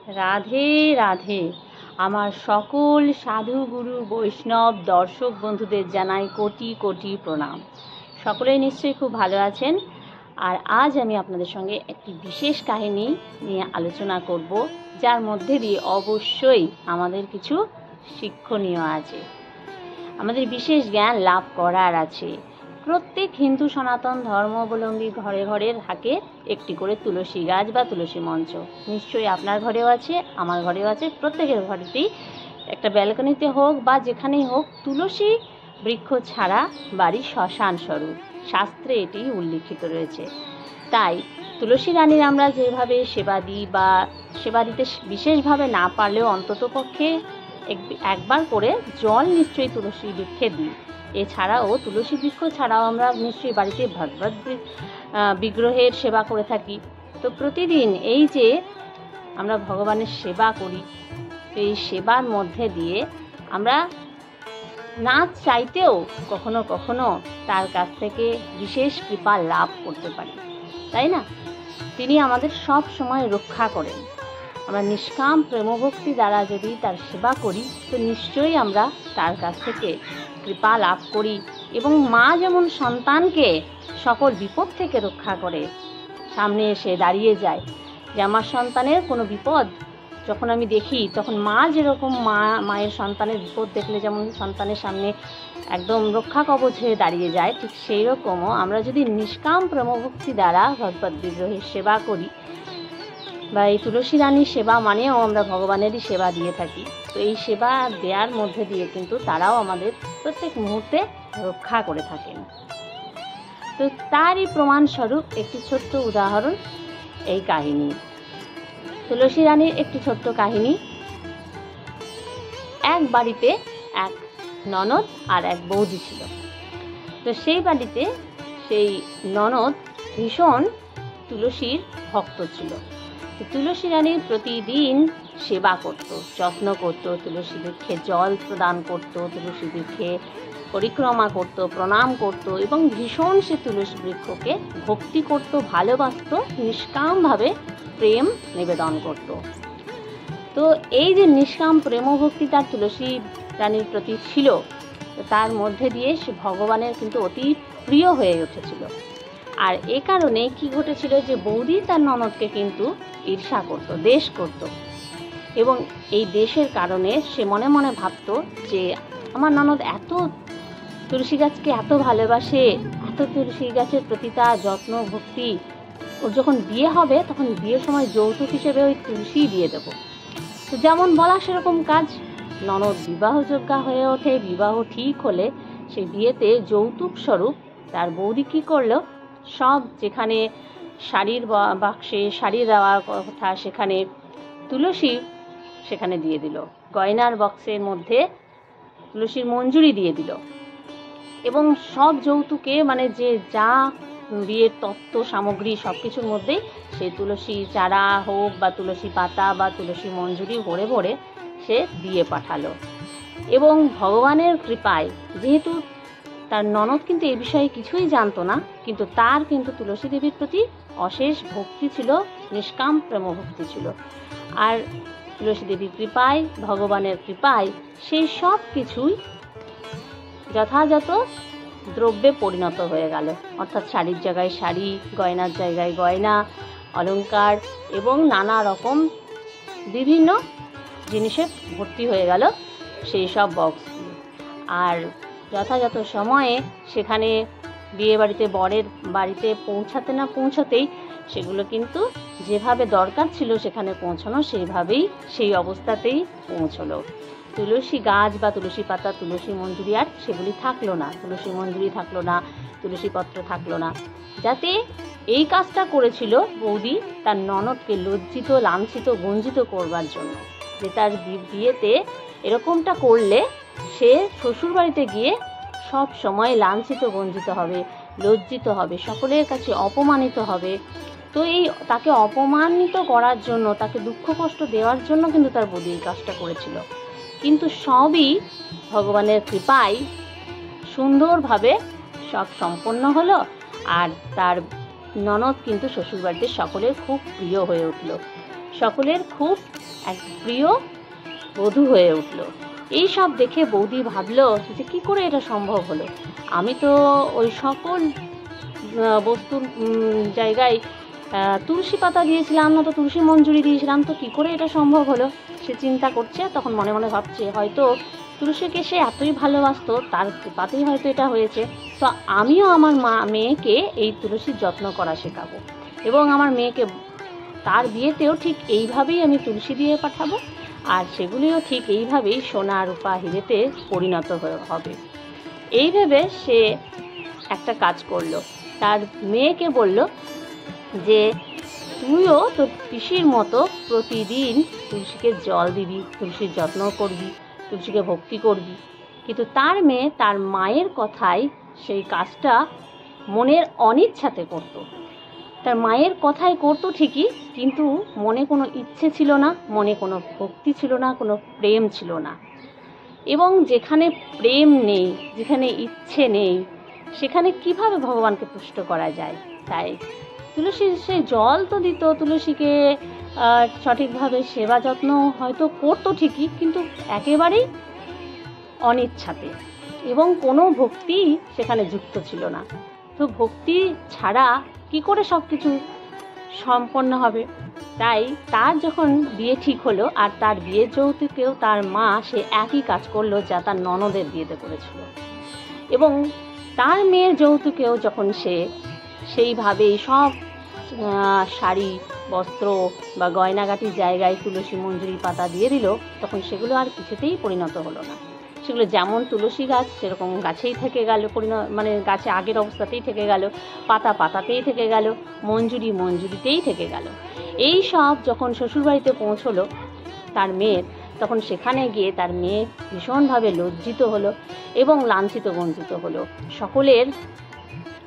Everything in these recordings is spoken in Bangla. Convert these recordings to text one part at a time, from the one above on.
রাধে রাধে। আমার সকল সাধু গুরু বৈষ্ণব দর্শক বন্ধুদের জানাই কোটি কোটি প্রণাম। সকলেই নিশ্চয়ই খুব ভালো আছেন। আর আজ আমি আপনাদের সঙ্গে একটি বিশেষ কাহিনী নিয়ে আলোচনা করব, যার মধ্যে দিয়ে অবশ্যই আমাদের কিছু শিক্ষণীয় আছে, আমাদের বিশেষ জ্ঞান লাভ করার আছে। প্রত্যেক হিন্দু সনাতন ধর্মাবলম্বী ঘরে ঘরে থাকে একটি করে তুলসী গাছ বা তুলসী মঞ্চ। নিশ্চয়ই আপনার ঘরেও আছে, আমার ঘরেও আছে। প্রত্যেকের ঘরেতেই একটা ব্যালকনিতে হোক বা যেখানেই হোক, তুলসী বৃক্ষ ছাড়া বাড়ি শ্মশান স্বরূপ, শাস্ত্রে এটি উল্লিখিত রয়েছে। তাই তুলসী রানীর আমরা যেভাবে সেবা দিই বা সেবা দিতে বিশেষভাবে না পারলেও অন্ততপক্ষে একবার করে জল নিশ্চয়ই তুলসী বৃক্ষে দিই। এছাড়াও তুলসী বৃক্ষ ছাড়াও আমরা নিশ্চয়ই বাড়িতে ভগবত বিগ্রহের সেবা করে থাকি। তো প্রতিদিন এই যে আমরা ভগবানের সেবা করি, তো এই সেবার মধ্যে দিয়ে আমরা না চাইতেও কখনো কখনো তার কাছ থেকে বিশেষ কৃপা লাভ করতে পারি, তাই না? তিনি আমাদের সব সময় রক্ষা করেন। আমরা নিষ্কাম প্রেমভক্তি দ্বারা যদি তার সেবা করি, তো নিশ্চয়ই আমরা তার কাছ থেকে কৃপা লাভ করি। এবং মা যেমন সন্তানকে সকল বিপদ থেকে রক্ষা করে, সামনে এসে দাঁড়িয়ে যায় যে আমার সন্তানের কোনো বিপদ যখন আমি দেখি, তখন মা যেরকম মায়ের সন্তানের বিপদ দেখলে যেমন সন্তানের সামনে একদম রক্ষা কবচ হয়ে দাঁড়িয়ে যায়, ঠিক সেই রকমও আমরা যদি নিষ্কাম প্রেমভক্তি দ্বারা ভগবত বিগ্রহের সেবা করি, বা এই তুলসী রানীর সেবা মানেও আমরা ভগবানেরই সেবা দিয়ে থাকি। তো এই সেবা দেওয়ার মধ্যে দিয়ে কিন্তু তারাও আমাদের প্রত্যেক মুহূর্তে রক্ষা করে থাকেন। তো তারই প্রমাণস্বরূপ একটি ছোট্ট উদাহরণ এই কাহিনী। তুলসী রানীর একটি ছোট্ট কাহিনী। এক বাড়িতে এক ননদ আর এক বৌদি ছিল। তো সেই বাড়িতে সেই ননদ ভীষণ তুলসীর ভক্ত ছিল। তুলসী রানীর প্রতিদিন সেবা করত, যত্ন করত, তুলসী বৃক্ষে জল প্রদান করত, তুলসী বৃক্ষে পরিক্রমা করত, প্রণাম করত এবং ভীষণ সে তুলসী বৃক্ষকে ভক্তি করত, ভালোবাসত, নিষ্কামভাবে প্রেম নিবেদন করত। তো এই যে নিষ্কাম প্রেমভক্তি তার তুলসী রানীর প্রতি ছিল, তার মধ্যে দিয়ে সে ভগবানের কিন্তু অতি প্রিয় হয়ে উঠেছিল। আর এ কারণে কি ঘটেছিল যে বৌদি তার ননদকে কিন্তু ঈর্ষা করত, দেশ করত। এবং এই দেশের কারণে সে মনে মনে ভাবত যে আমার ননদ এত তুলসী গাছকে এত ভালোবাসে, এত তুলসী গাছের প্রতি তার যত্ন ভক্তি, ওর যখন বিয়ে হবে তখন বিয়ের সময় যৌতুক হিসেবে ওই তুলসী দিয়ে দেব। তো যেমন বলা সেরকম কাজ। ননদ বিবাহযোগ্যা হয়ে ওঠে, বিবাহ ঠিক হলে সেই বিয়েতে যৌতুক স্বরূপ তার বৌদি কী করলো, সব যেখানে শাড়ির বাক্সে শাড়ি দেওয়ার কথা সেখানে তুলসী সেখানে দিয়ে দিল, গয়নার বক্সের মধ্যে তুলসীর মঞ্জুরি দিয়ে দিল। এবং সব যৌতুকে মানে যে যা বিয়ের তত্ত্ব সামগ্রী সব কিছুর মধ্যেই সেই তুলসী চারা হোক বা তুলসী পাতা বা তুলসী মঞ্জুরি ভরে ভরে সে দিয়ে পাঠালো। এবং ভগবানের কৃপায়, যেহেতু তার ননদ কিন্তু এই বিষয়ে কিছুই জানতো না, কিন্তু তার কিন্তু তুলসী দেবীর প্রতি অশেষ ভক্তি ছিল, নিষ্কাম প্রেমভক্তি ছিল। আর তুলসী দেবীর কৃপায়, ভগবানের কৃপায় সেই সব কিছুই যথাযথ দ্রব্যে পরিণত হয়ে গেল। অর্থাৎ শাড়ির জায়গায় শাড়ি, গয়নার জায়গায় গয়না, অলংকার এবং নানা রকম বিভিন্ন জিনিসে ভর্তি হয়ে গেল সেই সব বক্স। আর যথাযথ সময়ে সেখানে বিয়ে বাড়িতে বরের বাড়িতে পৌঁছাতে না পৌঁছাতেই সেগুলো কিন্তু যেভাবে দরকার ছিল সেখানে পৌঁছানো, সেইভাবেই সেই অবস্থাতেই পৌঁছলো। তুলসী গাছ বা তুলসী পাতা, তুলসী মঞ্জুরি আর সেগুলি থাকলো না, তুলসী মঞ্জুরি থাকলো না, তুলসী পত্র থাকলো না। যাতে এই কাজটা করেছিল বৌদি তার ননদকে লজ্জিত, লাঞ্ছিত, গঞ্জিত করবার জন্য, যে তার বিয়েতে এরকমটা করলে সে শ্বশুর বাড়িতে গিয়ে সব সময় লাঞ্ছিত, গঞ্জিত হবে, লজ্জিত হবে, সকলের কাছে অপমানিত হবে। তো এই তাকে অপমানিত করার জন্য, তাকে দুঃখ কষ্ট দেওয়ার জন্য কিন্তু তার বৌদি এই কাজটা করেছিল। কিন্তু সবই ভগবানের কৃপায় সুন্দরভাবে সব সম্পন্ন হলো। আর তার ননদ কিন্তু শ্বশুরবাড়িতে সকলের খুব প্রিয় হয়ে উঠল। সকলের খুব এক প্রিয় বধূ হয়ে উঠল। এই সব দেখে বৌদি ভাবলো যে কী করে এটা সম্ভব হলো, আমি তো ওই সকল বস্তুর জায়গায় তুলসী পাতা দিয়েছিলাম না, তো তুলসী মঞ্জুরি দিয়েছিলাম, তো কী করে এটা সম্ভব হলো। সে চিন্তা করছে, তখন মনে মনে ভাবছে হয়তো তুলসীকে সে এতই ভালোবাসতো, তার কৃপাতেই হয়তো এটা হয়েছে। তো আমিও আমার মেয়েকে এই তুলসীর যত্ন করা শেখাবো, এবং আমার মেয়েকে তার বিয়েতেও ঠিক এইভাবেই আমি তুলসী দিয়ে পাঠাবো, আর সেগুলিও ঠিক এইভাবেই সোনা রূপা হিরেতে পরিণত হবে। এই ভেবে সে একটা কাজ করলো, তার মেয়েকে বলল যে তুইও তোর পিসির মতো প্রতিদিন তুলসীকে জল দিবি, তুলসীর যত্ন করবি, তুলসীকে ভক্তি করবি। কিন্তু তার মেয়ে তার মায়ের কথায় সেই কাজটা মনের অনিচ্ছাতে করত। তার মায়ের কথাই করতো ঠিকই, কিন্তু মনে কোনো ইচ্ছে ছিল না, মনে কোনো ভক্তি ছিল না, কোনো প্রেম ছিল না। এবং যেখানে প্রেম নেই, যেখানে ইচ্ছে নেই, সেখানে কিভাবে ভগবানকে তুষ্ট করা যায়। তাই তুলসী সে জল তো দিত, তুলসীকে সঠিকভাবে সেবা যত্ন হয়তো করতো ঠিকই, কিন্তু একেবারেই অনিচ্ছাতে, এবং কোনো ভক্তি সেখানে যুক্ত ছিল না। তো ভক্তি ছাড়া কি করে সব কিছু সম্পন্ন হবে। তাই তার যখন বিয়ে ঠিক হলো, আর তার বিয়ের যৌতুকেও তার মা সে একই কাজ করলো যা তার ননদের বিয়েতে করেছিল, এবং তার মেয়ের যৌতুকেও যখন সে সেইভাবেই সব শাড়ি বস্ত্র বা গয়নাগাটির জায়গায় তুলসী মঞ্জুরি পাতা দিয়ে দিল, তখন সেগুলো আর কিছুতেই পরিণত হলো না। সেগুলো যেমন তুলসী গাছ সেরকম গাছেই থেকে গেল, মানে গাছে আগের অবস্থাতেই থেকে গেল, পাতা পাতাতেই থেকে গেল, মঞ্জুরি মঞ্জুরিতেই থেকে গেল। এই সব যখন শ্বশুরবাড়িতে পৌঁছলো তার মেয়ের, তখন সেখানে গিয়ে তার মেয়ে ভীষণভাবে লজ্জিত হলো এবং লাঞ্ছিত বঞ্চিত হলো, সকলের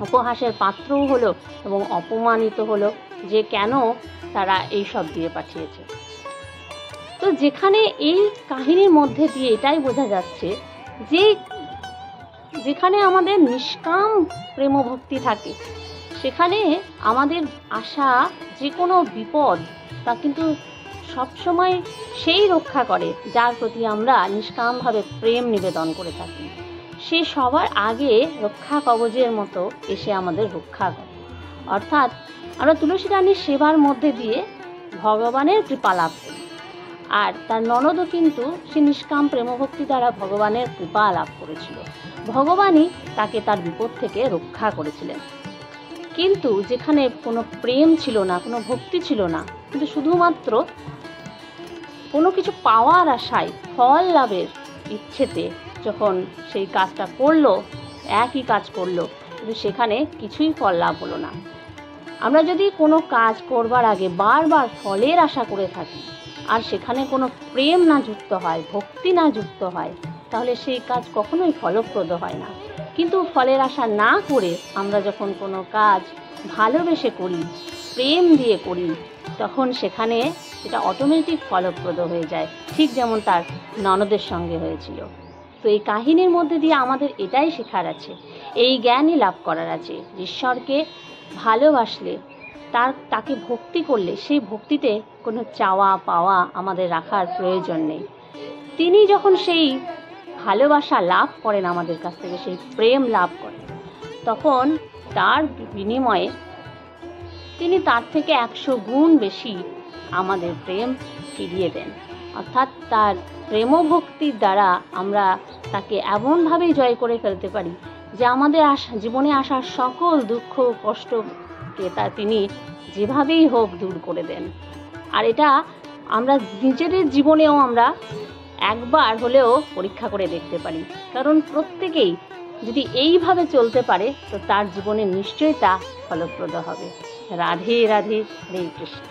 উপহাসের পাত্রও হলো এবং অপমানিত হলো যে কেন তারা এই সব দিয়ে পাঠিয়েছে। তো যেখানে এই কাহিনীর মধ্যে দিয়ে এটাই বোঝা যাচ্ছে যে যেখানে আমাদের নিষ্কাম প্রেম ভক্তি থাকে, সেখানে আমাদের আসা যে কোনো বিপদ তা কিন্তু সবসময় সেই রক্ষা করে যার প্রতি আমরা নিষ্কামভাবে প্রেম নিবেদন করে থাকি। সে সবার আগে রক্ষা কবচের মতো এসে আমাদের রক্ষা করে। অর্থাৎ আমরা তুলসী রানীর সেবার মধ্যে দিয়ে ভগবানের কৃপা লাভ করি, আর তার ননদও কিন্তু সে নিষ্কাম প্রেমভক্তি দ্বারা ভগবানের কৃপা লাভ করেছিল। ভগবানই তাকে তার বিপদ থেকে রক্ষা করেছিলেন। কিন্তু যেখানে কোনো প্রেম ছিল না, কোনো ভক্তি ছিল না, কিন্তু শুধুমাত্র কোনো কিছু পাওয়ার আশায়, ফল লাভের ইচ্ছেতে যখন সেই কাজটা করলো, একই কাজ করলো, কিন্তু সেখানে কিছুই ফল লাভ হলো না। আমরা যদি কোনো কাজ করবার আগে বারবার ফলের আশা করে থাকি, আর সেখানে কোনো প্রেম না যুক্ত হয়, ভক্তি না যুক্ত হয়, তাহলে সেই কাজ কখনোই ফলপ্রদ হয় না। কিন্তু ফলের আশা না করে আমরা যখন কোনো কাজ ভালোবেসে করি, প্রেম দিয়ে করি, তখন সেখানে সেটা অটোমেটিক ফলপ্রদ হয়ে যায়, ঠিক যেমন তার ননদের সঙ্গে হয়েছিল। তো এই কাহিনীর মধ্যে দিয়ে আমাদের এটাই শেখার আছে, এই জ্ঞানই লাভ করার আছে, ঈশ্বরকে ভালোবাসলে, তাকে ভক্তি করলে সেই ভক্তিতে কোনো চাওয়া পাওয়া আমাদের রাখার প্রয়োজন নেই। তিনি যখন সেই ভালোবাসা লাভ করেন আমাদের কাছ থেকে, সেই প্রেম লাভ করেন, তখন তার বিনিময়ে তিনি তার থেকে 100 গুণ বেশি আমাদের প্রেম ফিরিয়ে দেন। অর্থাৎ তার প্রেমভক্তির দ্বারা আমরা তাকে এমনভাবেই জয় করে ফেলতে পারি যে আমাদের জীবনে আসা সকল দুঃখ কষ্টকে তিনি যেভাবেই হোক দূর করে দেন। আর এটা আমরা নিজেদের জীবনেও আমরা একবার হলেও পরীক্ষা করে দেখতে পারি, কারণ প্রত্যেকেই যদি এইভাবে চলতে পারে তো তার জীবনে নিশ্চয়ই তা ফলপ্রদ হবে। রাধে রাধে, হরে কৃষ্ণ।